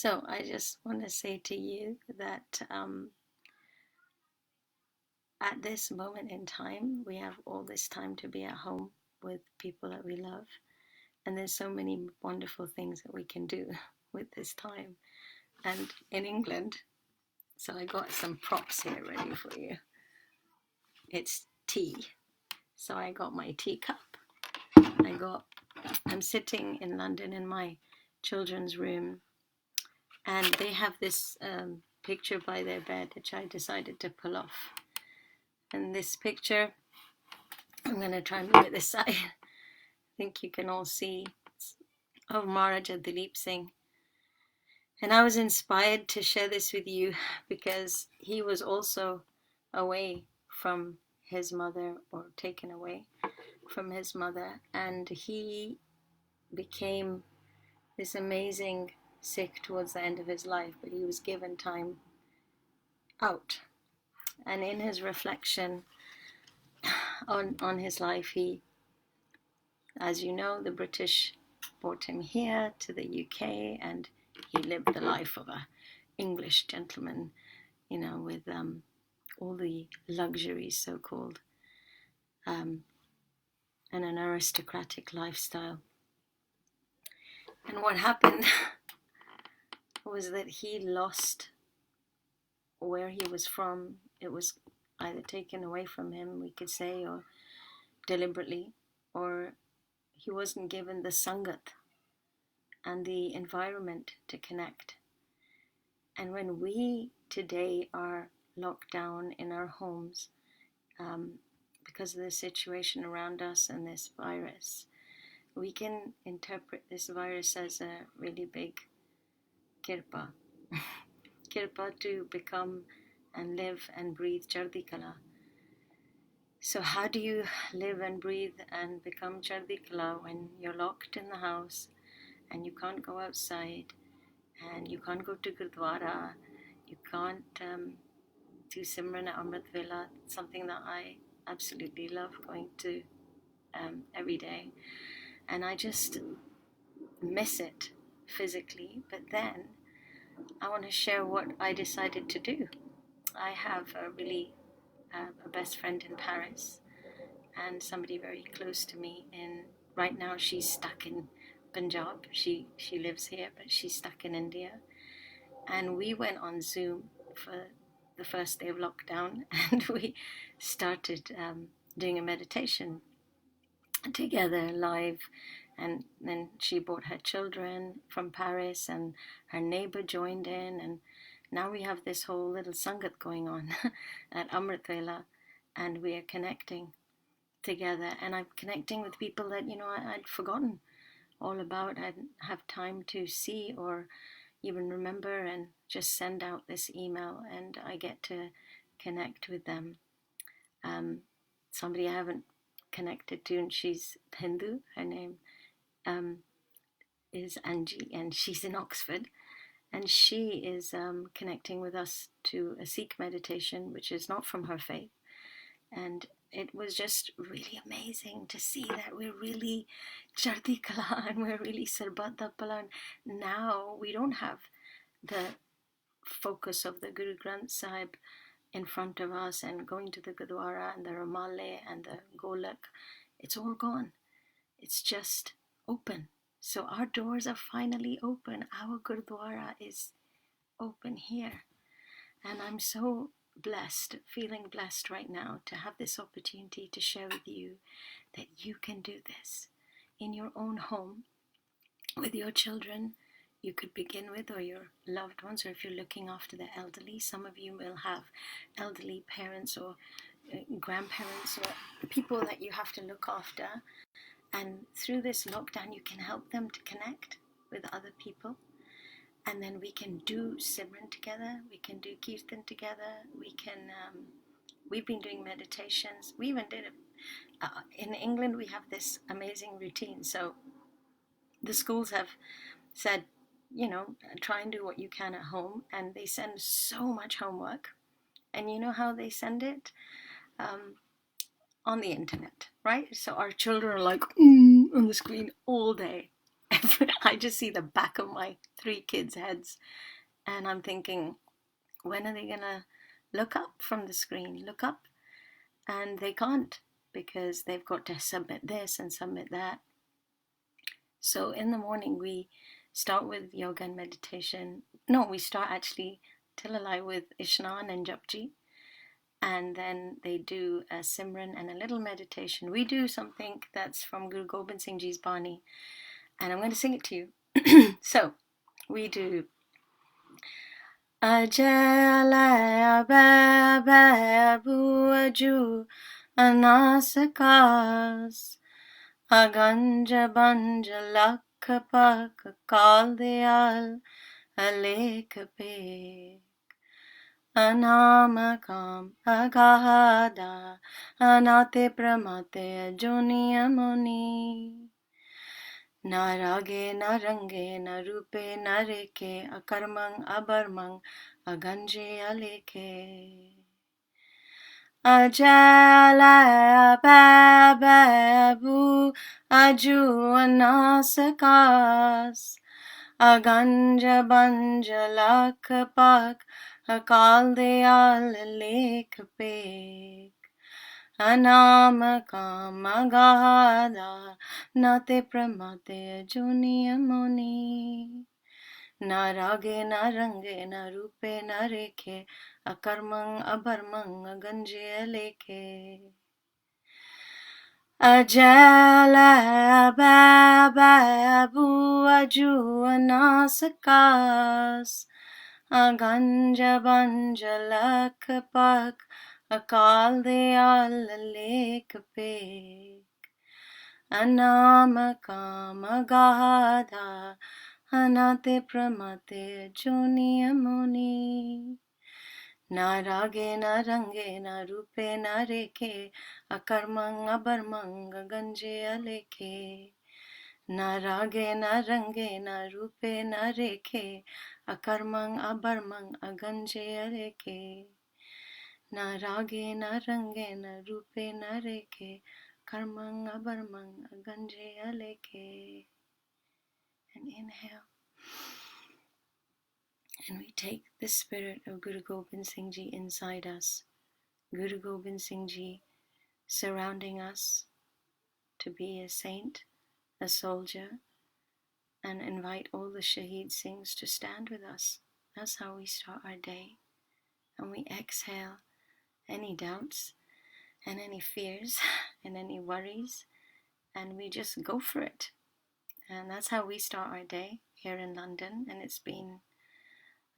So I just want to say to you that at this moment in time, we have all this time to be at home with people that we love. And there's so many wonderful things that we can do with this time. And in England, so I got some props here ready for you. It's tea. So I got my teacup. I'm sitting in London in my children's room, and they have this picture by their bed, which I decided to pull off. And this picture, I'm going to try and move it this side. I think you can all see, of Maharaja Dalip Singh. And I was inspired to share this with you because he was also away from his mother, or taken away from his mother, and he became this amazing Sikh towards the end of his life, but he was given time out. And in his reflection on his life, he, as you know, the British brought him here to the UK, and he lived the life of an English gentleman, with all the luxuries, so-called, and an aristocratic lifestyle. And what happened was that he lost where he was from. It was either taken away from him, we could say, or deliberately, or he wasn't given the sangat and the environment to connect. And when we today are locked down in our homes because of the situation around us and this virus, we can interpret this virus as a really big kirpa. Kirpa to become and live and breathe Chardi Kala. So how do you live and breathe and become Chardi Kala when you're locked in the house and you can't go outside and you can't go to Gurdwara, you can't do Simran at Amrit Vela, something that I absolutely love going to every day. And I just miss it physically, but then I want to share what I decided to do. I have a best friend in Paris, and somebody very close to me. Right now she's stuck in Punjab. She lives here, but she's stuck in India. And we went on Zoom for the first day of lockdown, and we started doing a meditation together live. And then she brought her children from Paris, and her neighbor joined in, and now we have this whole little sangat going on at Amrit Vela, and we are connecting together. And I'm connecting with people that I'd forgotten all about. I didn't have time to see or even remember, and just send out this email, and I get to connect with them. Somebody I haven't connected to, and she's Hindu. Her name is Angie, and she's in Oxford, and she is connecting with us to a Sikh meditation, which is not from her faith. And it was just really amazing to see that we're really Chardi Kala and we're really Sarbat da Pala. Now we don't have the focus of the Guru Granth Sahib in front of us and going to the Gurdwara and the Ramale and the Golak. It's all gone. It's just open. So our doors are finally open. Our Gurdwara is open here. And I'm so blessed, feeling blessed right now to have this opportunity to share with you that you can do this in your own home with your children. You could begin with, or your loved ones, or if you're looking after the elderly. Some of you will have elderly parents or grandparents or people that you have to look after. And through this lockdown, you can help them to connect with other people. And then we can do Simran together. We can do Kirtan together. We've been doing meditations. We even did it. In England, we have this amazing routine. So the schools have said, try and do what you can at home. And they send so much homework. And you know how they send it? On the internet, right? So our children are like on the screen all day. I just see the back of my 3 kids' heads, and I'm thinking, when are they gonna look up from the screen? Look up. And they can't, because they've got to submit this and submit that. So in the morning we start with yoga and meditation. No, we start actually Tilalai with Ishnan and Japji. And then they do a Simran and a little meditation. We do something that's from Guru Gobind Singh Ji's Bani. And I'm going to sing it to you. So we do Ajay Babu Aju Anasakas Aganja Banja Lakpak Kaldeal Alekape Anamakam Agahada Anate Pramate Joniamoni Narage Narange Narupe Nareke Akarmang Abarmang Aganje Aleke Ajala Babu Aju Anasakas Aganja Banja Lakpak Akal Deal Lekapek Anamakam Agada Nate Pramate Juniamoni Narage Narange Narupe Nareke Akarmang Abarmang Aganje Leke Ajala Babu Aju Anasakas Aganja Banja Lakpak Akal Deal Lekapek Anamakam Agada Anate Pramate Juniamoni Narage Narange Narupe Nareke Akarmang Abarmang Ganje Aleke Narage Narange Narupe Nareke Akarmang Abarmang Aganje Aleke Narage Narange Narupe Nareke Karmang Abarmang Aganje Aleke. And inhale. And we take the spirit of Guru Gobind Singh Ji inside us. Guru Gobind Singh Ji surrounding us to be a saint, a soldier, and invite all the Shaheed Singhs to stand with us. That's how we start our day. And we exhale any doubts and any fears and any worries, and we just go for it. And that's how we start our day here in London. And it's been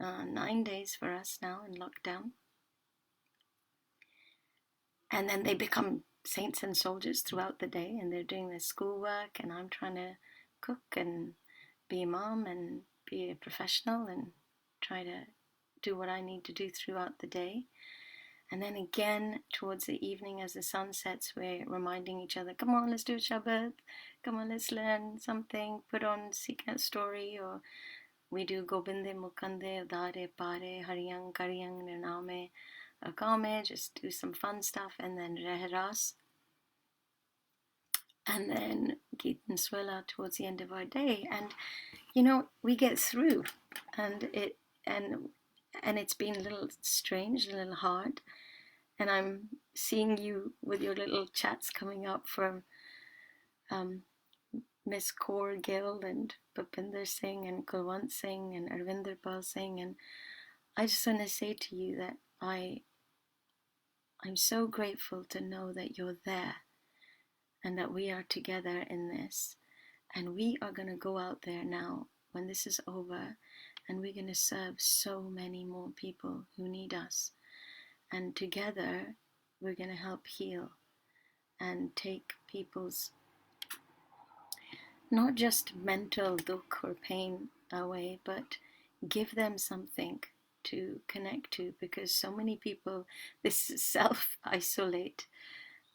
9 days for us now in lockdown. And then they become saints and soldiers throughout the day, and they're doing their schoolwork, and I'm trying to cook and be a mom and be a professional and try to do what I need to do throughout the day. And then again, towards the evening as the sun sets, we're reminding each other, come on, let's do a Shabbat. Come on, let's learn something. Put on SikhNet story, or we do Gobinde Mukande, Dare Pare, Hariyang, Karyang, Nirname, Akame, just do some fun stuff, and then Rehras. And then Geet and Swela towards the end of our day. And, you know, we get through. And it's been a little strange, a little hard. And I'm seeing you with your little chats coming up from Miss Kaur Gill and Bhupinder Singh and Kulwant Singh and Arvinder Pal Singh. And I just want to say to you that I'm so grateful to know that you're there and that we are together in this. And we are going to go out there now when this is over, and we're going to serve so many more people who need us. And together, we're going to help heal and take people's not just mental dukh or pain away, but give them something to connect to, because so many people, this self-isolate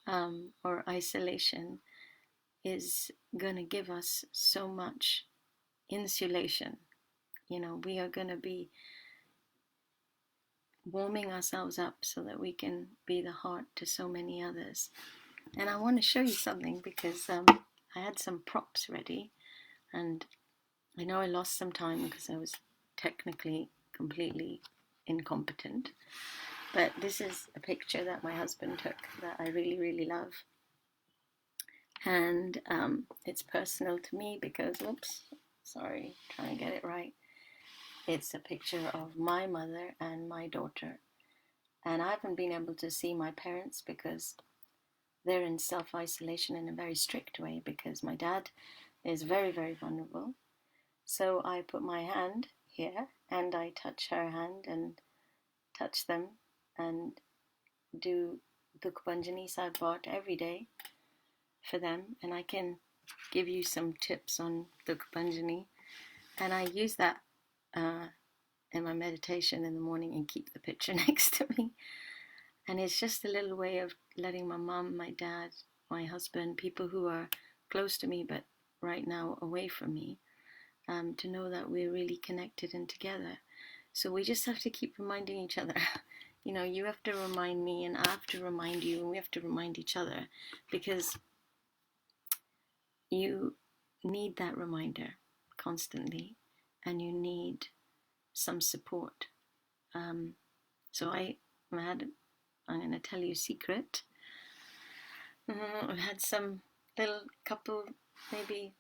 or isolation is going to give us so much insulation. You know, we are going to be warming ourselves up so that we can be the heart to so many others. And I want to show you something, because I had some props ready. And I know I lost some time because I was technically completely incompetent. But this is a picture that my husband took that I really, really love. And it's personal to me because, trying to get it right. It's a picture of my mother and my daughter. And I haven't been able to see my parents because they're in self-isolation in a very strict way because my dad is very, very vulnerable. So I put my hand here and I touch her hand and touch them and do the Kupanjanis I bought every day for them. And I can give you some tips on the Kupanjani. And I use that in my meditation in the morning and keep the picture next to me. And it's just a little way of letting my mom, my dad, my husband, people who are close to me but right now away from me, to know that we're really connected and together. So we just have to keep reminding each other. You know, you have to remind me and I have to remind you and we have to remind each other because you need that reminder constantly and you need some support. So I'm going to tell you a secret. I've had some little couple, maybe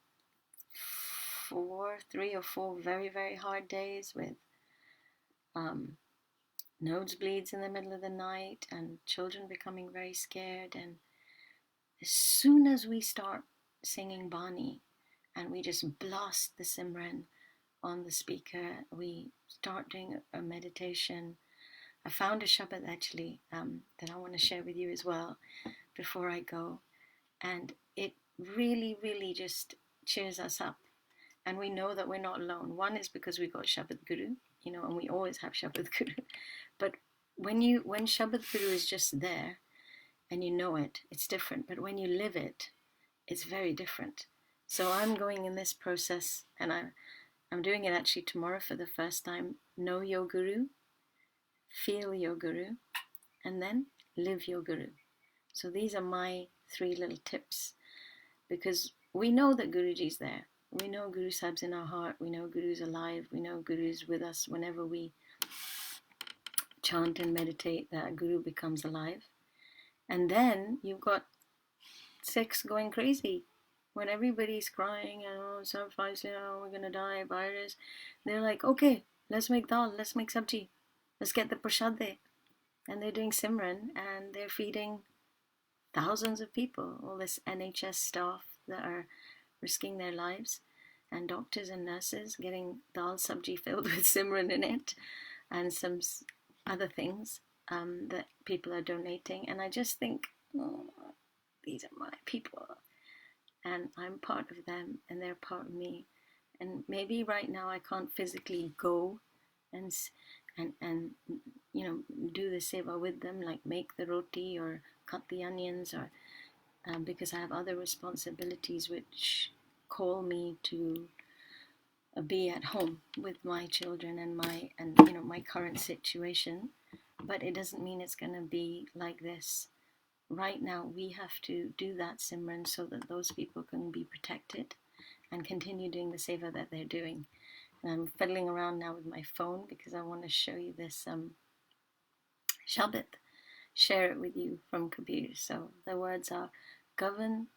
3 or 4 very, very hard days with nosebleeds in the middle of the night and children becoming very scared. And as soon as we start singing Bani and we just blast the Simran on the speaker, we start doing a meditation. I found a Shabad actually that I want to share with you as well before I go. And it really, really just cheers us up. And we know that we're not alone. One is because we got Shabad Guru, you know, and we always have Shabad Guru. But when Shabad Guru is just there and you know it, it's different. But when you live it, it's very different. So I'm going in this process and I'm doing it actually tomorrow for the first time. Know your Guru, feel your Guru, and then live your Guru. So these are my 3 little tips because we know that Guruji's there. We know Guru Sahib's in our heart. We know Guru's alive. We know Guru's with us. Whenever we chant and meditate, that Guru becomes alive. And then you've got Sikhs going crazy. When everybody's crying, we're going to die, virus, they're like, okay, let's make dal, let's make sabji, let's get the prashad there. And they're doing Simran and they're feeding thousands of people, all this NHS staff that are risking their lives, and doctors and nurses getting dal sabji filled with Simran in it, and some other things that people are donating. And I just think, these are my people. And I'm part of them and they're part of me. And maybe right now I can't physically go and you know, do the seva with them, like make the roti or cut the onions, or because I have other responsibilities which call me to be at home with my children and my current situation. But it doesn't mean it's going to be like this. Right now we have to do that Simran so that those people can be protected and continue doing the seva that they're doing. And I'm fiddling around now with my phone because I want to show you this Shabad, share it with you from Kabir. So the words are Kavan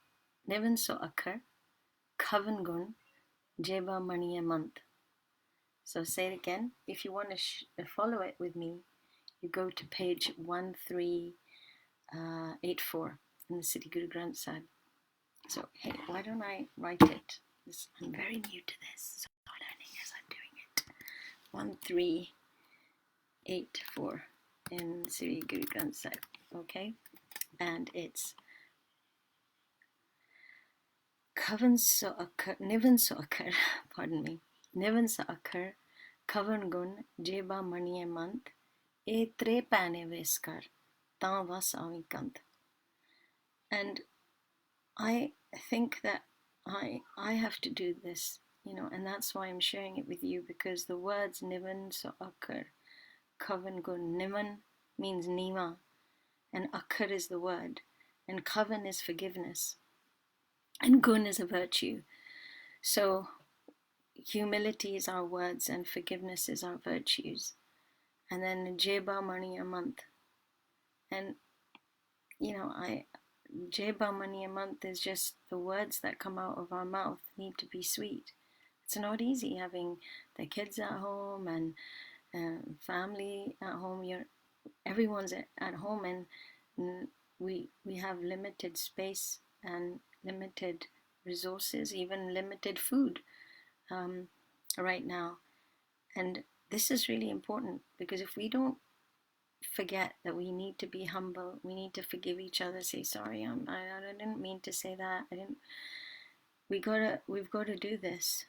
Nivan So Akkar, Kavan Gun, Jeba Maniya Mant. So say it again. If you want to follow it with me, you go to page 1384 in the City Guru Granth Sahib. So hey, why don't I write it? I'm very new to this, so I'm learning as I'm doing it. 1384 in Siri Guru Granth Sahib. Okay, and it's Kavan So Akkar, Nivan So Akkar, pardon me, Nivan So Akkar, Kavan Gun, Jeba Maniya Mant, E Tre Pane Veskar, Ta Vas Avi Kant. And I think that I have to do this, you know, and that's why I'm sharing it with you, because the words Nivan So Akkar, Kavan Gun, Nivan means Nima, and Akkar is the word, and Kavan is forgiveness, and Gun is a virtue. So humility is our words and forgiveness is our virtues. And then Jeba Mani a month. And, you know, Jeba Mani a month is just the words that come out of our mouth need to be sweet. It's not easy having the kids at home and family at home. Everyone's at home, and we have limited space and limited resources, even limited food right now. And this is really important, because if we don't forget that we need to be humble, we need to forgive each other, say sorry, I didn't mean to say that, we've got to do this.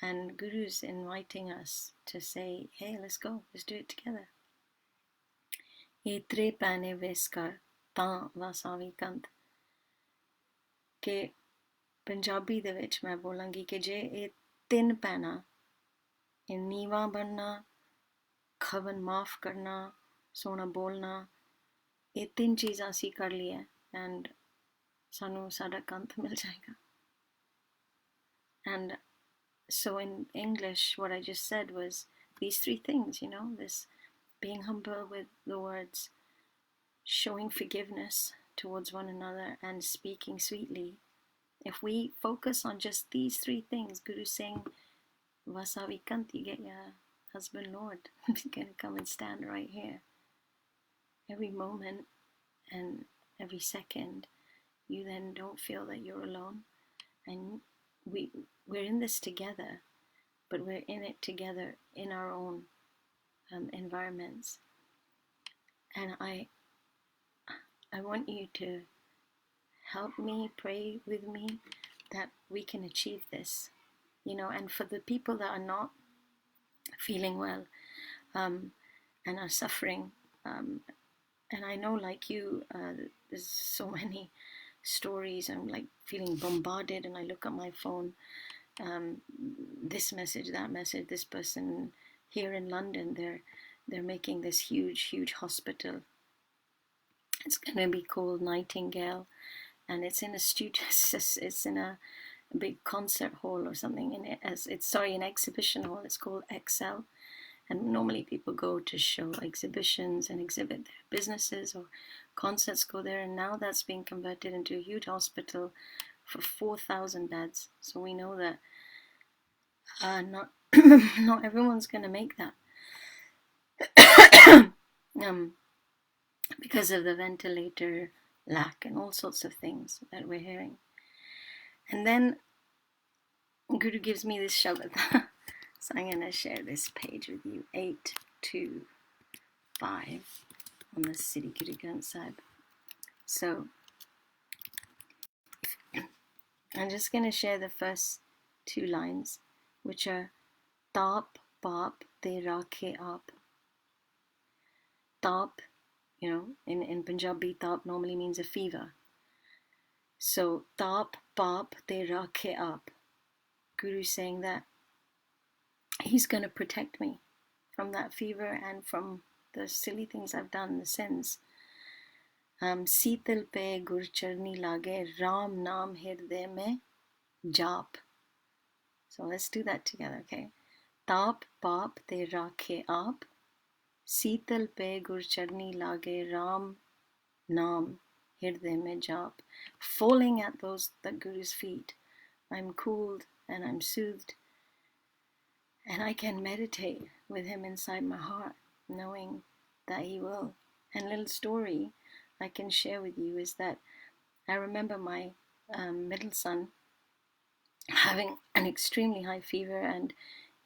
And Guru's inviting us to say, hey, let's go, let's do it together. Etre pane veskar ਤਾਂ ਵਾਸਾਵੀ ਕੰਧ ਕਿ ਪੰਜਾਬੀ ਦੇ ਵਿੱਚ ਮੈਂ ਬੋਲਾਂਗੀ ਕਿ ਜੇ ਇਹ 3 ਪੈਣਾ, ਇਹ ਨੀਵਾਂ ਬਣਨਾ, ਖਵਨ ਮਾਫ ਕਰਨਾ, ਸੋਹਣਾ ਬੋਲਣਾ, ਇਹ 3 ਚੀਜ਼ਾਂ ਅਸੀਂ ਕਰ ਲਈਏ and ਸਾਨੂੰ ਸਾਡਾ ਕੰਧ ਮਿਲ ਜਾਏਗਾ. And so in English, what I just said was these 3 things, you know, this being humble with the words, showing forgiveness towards one another, and speaking sweetly. If we focus on just these 3 things, Guru's saying, Vasavi Kant, you get your husband Lord. He's going to come and stand right here. Every moment and every second, you then don't feel that you're alone. And we're in this together, but we're in it together in our own environments. And I want you to help me, pray with me that we can achieve this, you know. And for the people that are not feeling well and are suffering, and I know, like you, there's so many stories. I'm like feeling bombarded, and I look at my phone, this message, that message, this person here in London, they're making this huge hospital. It's going to be called Nightingale, and it's in a studio. It's in a big concert hall or something. An exhibition hall. It's called XL, and normally people go to show exhibitions and exhibit their businesses, or concerts go there. And now that's being converted into a huge hospital for 4,000 beds. So we know that not not everyone's going to make that. Because of the ventilator lack and all sorts of things that we're hearing. And then Guru gives me this shabad. So I'm going to share this page with you, 825 on the Siri Guru Granth Sahib. So I'm just going to share the first 2 lines, which are Taap Paap Te Rakhe Aap. Taap, you know, in Punjabi, taap normally means a fever. So, taap paap te rakhe aap. Guru's saying that he's going to protect me from that fever and from the silly things I've done, the sins. Seetal pe gur charni lage, Ram naam hirde mein jaap. So let's do that together, okay? Taap paap te rakhe aap. Seetal pe gur charni lage, Ram naam hirde mein jaap. Falling at the Guru's feet, I'm cooled and I'm soothed, and I can meditate with him inside my heart, knowing that he will. And a little story I can share with you is that I remember my middle son having an extremely high fever, and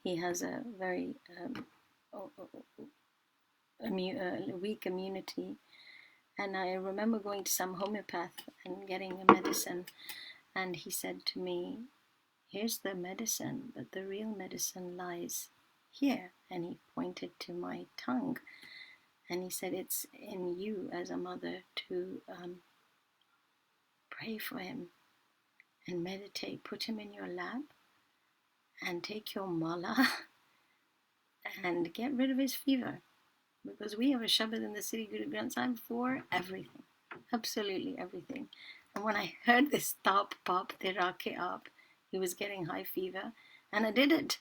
he has a very weak immunity. And I remember going to some homeopath and getting a medicine, and he said to me, here's the medicine, but the real medicine lies here. And he pointed to my tongue, and he said, it's in you as a mother to pray for him and meditate. Put him in your lap and take your mala and get rid of his fever. Because we have a Shabad in the Siri Guru Granth Sahib for everything, absolutely everything. And when I heard this Taap Paap Te Rakhe Aap, he was getting high fever, and I did it.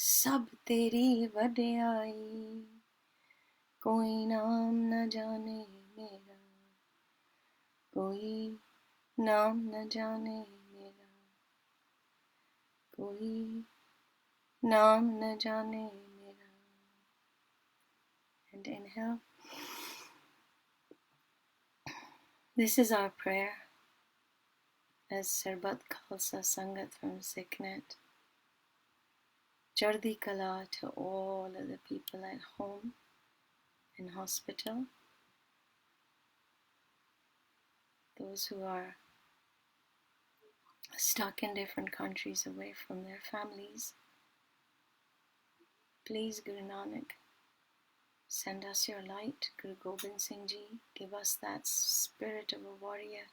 सब तेरी वड्याई, कोई नाम न जाने मेरा, कोई नाम न जाने मेरा, कोई नाम न जाने मेरा. And inhale. This is our prayer as Sarbat Khalsa Sangat from SikhNet. Chardi Kala to all of the people at home, in hospital, those who are stuck in different countries away from their families. Please, Guru Nanak, send us your light. Guru Gobind Singh Ji, give us that spirit of a warrior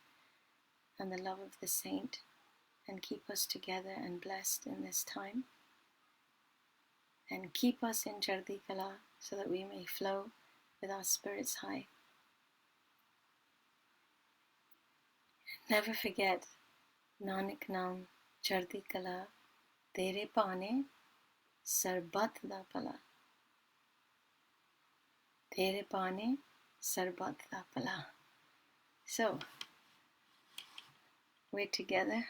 and the love of the saint, and keep us together and blessed in this time. And keep us in Chardi Kala so that we may flow with our spirits high. Never forget, Nanak Naam Chardi Kala, Tere Paane Sarbat da Pala. Tere Paane Sarbat da Pala. So, we're together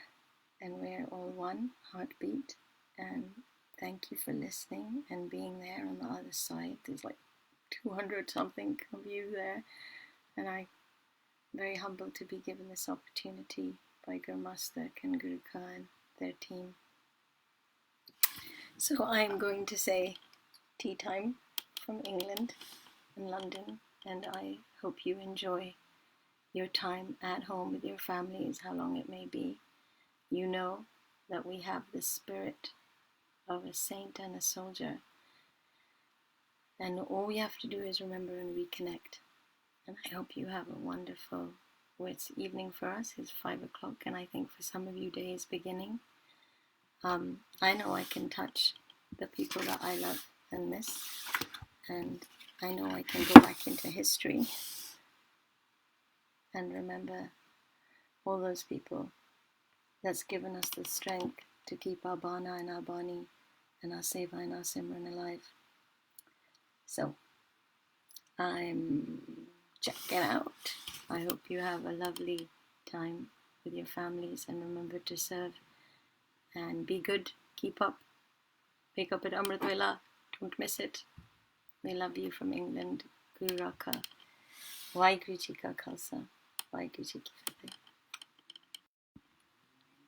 and we're all one heartbeat. And thank you for listening and being there on the other side. There's like 200 something of you there, and I'm very humbled to be given this opportunity by Guru Master and Guru Khan and their team. So I'm going to say tea time from England and London, and I hope you enjoy your time at home with your families, how long it may be. You know that we have the spirit of a saint and a soldier, and all we have to do is remember and reconnect. And I hope you have a wonderful, well, it's evening for us, it's 5 o'clock, and I think for some of you day is beginning. I know I can touch the people that I love and miss, and I know I can go back into history and remember all those people that's given us the strength to keep our Bana and our Bani and our Seva and our Simran alive. So, I'm checking out. I hope you have a lovely time with your families, and remember to serve and be good. Keep up. Wake up at Amrit Vela. Don't miss it. We love you from England. Guru Rakha. Vaheguru Ji Ka Khalsa. Vaheguru Ji Ki Fateh.